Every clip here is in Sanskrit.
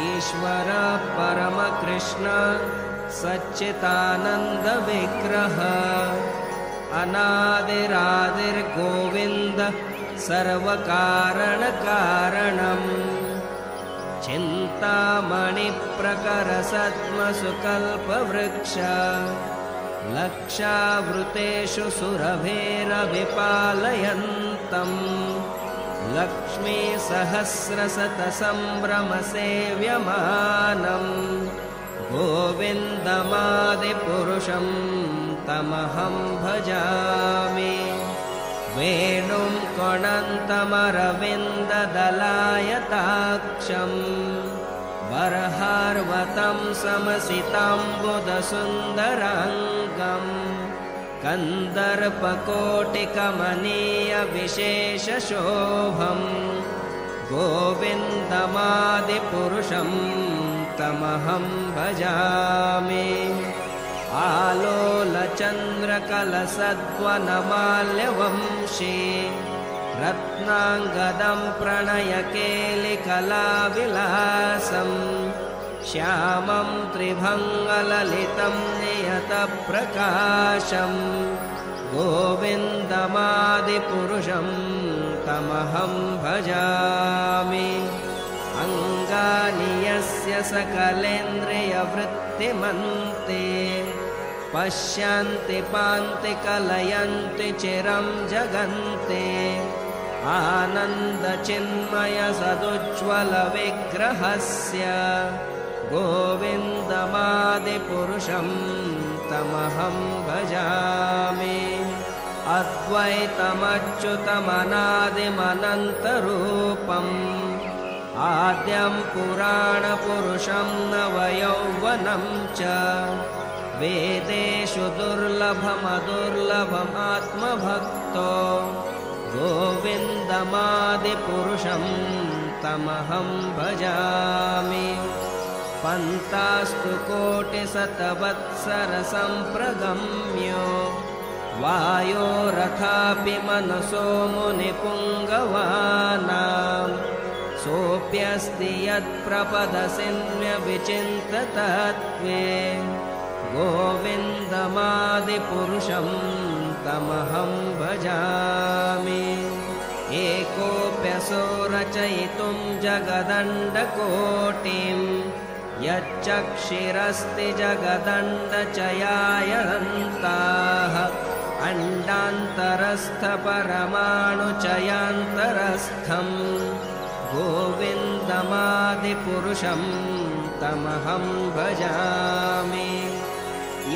ईश्वर परमकृष्ण सच्चिदानंद विग्रह अनादिरादिर्गोविंद सर्वकारण कारणम् चिंतामणि प्रकर सद्मसुकल्पवृक्ष लक्षावृतेषु सुरभेरविपालयन्तम् लक्ष्मी सहस्रशतसंभ्रमसेव्यमानम् गोविन्दमादिपुरुषं तमहं भजामि वेणुं कोणन्तमरविन्ददलायताक्षं बर्हार्वतं समसिताम्बुदसुन्दराङ्गम् कन्दर्पकोटिकमनीयविशेषशोभं गोविन्दमादिपुरुषं तमहं भजामि आलोलचन्द्रकलसद्वनमाल्यवंशी रत्नाङ्गदं प्रणयकेलिकलाविलासं श्यामं त्रिभङ्गललितं नियतप्रकाशं गोविन्दमादिपुरुषं तमहं भजामि अङ्गानि यस्य सकलेन्द्रियवृत्तिमन्ते पश्यन्ति पान्ति कलयन्ति चिरं जगन्ते आनन्दचिन्मयसदुज्ज्वलविग्रहस्य गोविन्दमादिपुरुषं तमहं भजामि अद्वैतमच्युतमनादिमनन्तरूपम् आद्यं पुराणपुरुषं नवयौवनं च वेदेषु दुर्लभमदुर्लभमात्मभक्तो गोविन्दमादिपुरुषं तमहं भजामि पन्तास्तु कोटिशतवत्सरसम्प्रगम्यो वायोरथापि मनसो मुनिपुङ्गवानां सोऽप्यस्ति यत्प्रपदसिन्व्यविचिन्ततत्त्वे गोविन्दमादिपुरुषं तमहं भजामि एकोऽप्यसो रचयितुं जगदण्डकोटिं यच्चक्षिरस्ति जगदण्डचयायन्ताः अण्डान्तरस्थपरमाणुचयान्तरस्थं गोविन्दमादिपुरुषं तमहं भजामि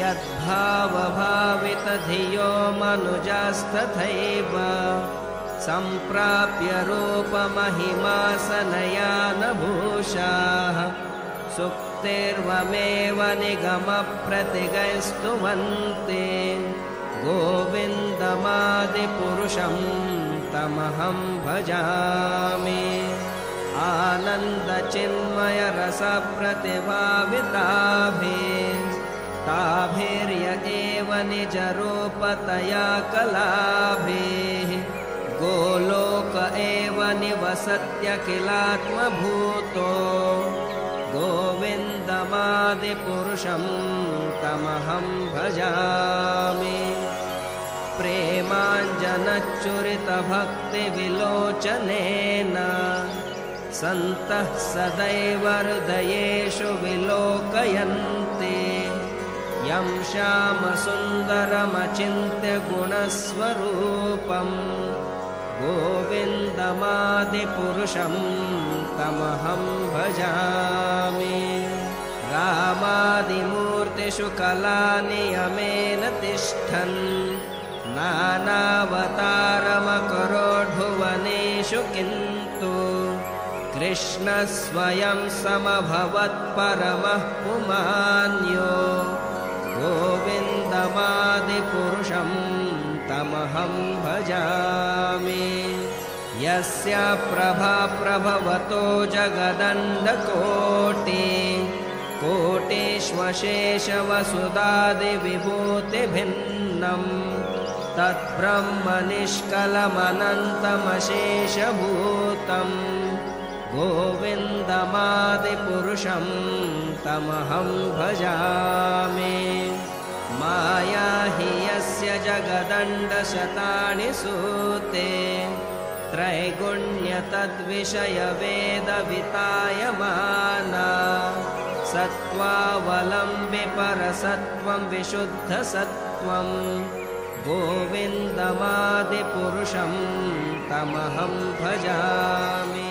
यद्भावभावितधियो मनुजास्तथैव सम्प्राप्य रूपमहिमासनयानभूषाः सुक्तिर्वमेव निगमप्रतिगैस्तुवन्ते गोविन्दमादिपुरुषं तमहं भजामि आनन्दचिन्मयरसप्रतिभाविताभिर्ताभिर्य एव निजरूपतया कलाभिः गोलोक एव निवसत्यखिलात्मभूतो गोविन्दमादिपुरुषं तमहं भजामि प्रेमाञ्जनच्चुरितभक्तिविलोचनेन सन्तः सदैव हृदयेषु विलोकयन्ति यं श्यामसुन्दरमचिन्त्य गुणस्वरूपं गोविन्दमादिपुरुषं तमहं भजामि रामादिमूर्तिषु कलानियमेन तिष्ठन् नानावतारमकरोढुवनेषु किन्तु कृष्णः स्वयं समभवत्परमः पुमान्यो गोविन्दमादिपुरुषं तमहं भजामि यस्य प्रभा प्रभवतो जगदण्डकोटि कोटिष्वशेषवसुधादिविभूतिभिन्नं तद्ब्रह्मनिष्कलमनन्तमशेषभूतं गोविन्दमादिपुरुषं पुरुषं तमहं भजामि माया हि यस्य जगदण्डशतानि सूते त्रैगुण्यतद्विषयवेदवितायमाना सत्त्वावलम्बि परसत्त्वं विशुद्धसत्त्वं गोविन्दमादिपुरुषं तमहं भजामि।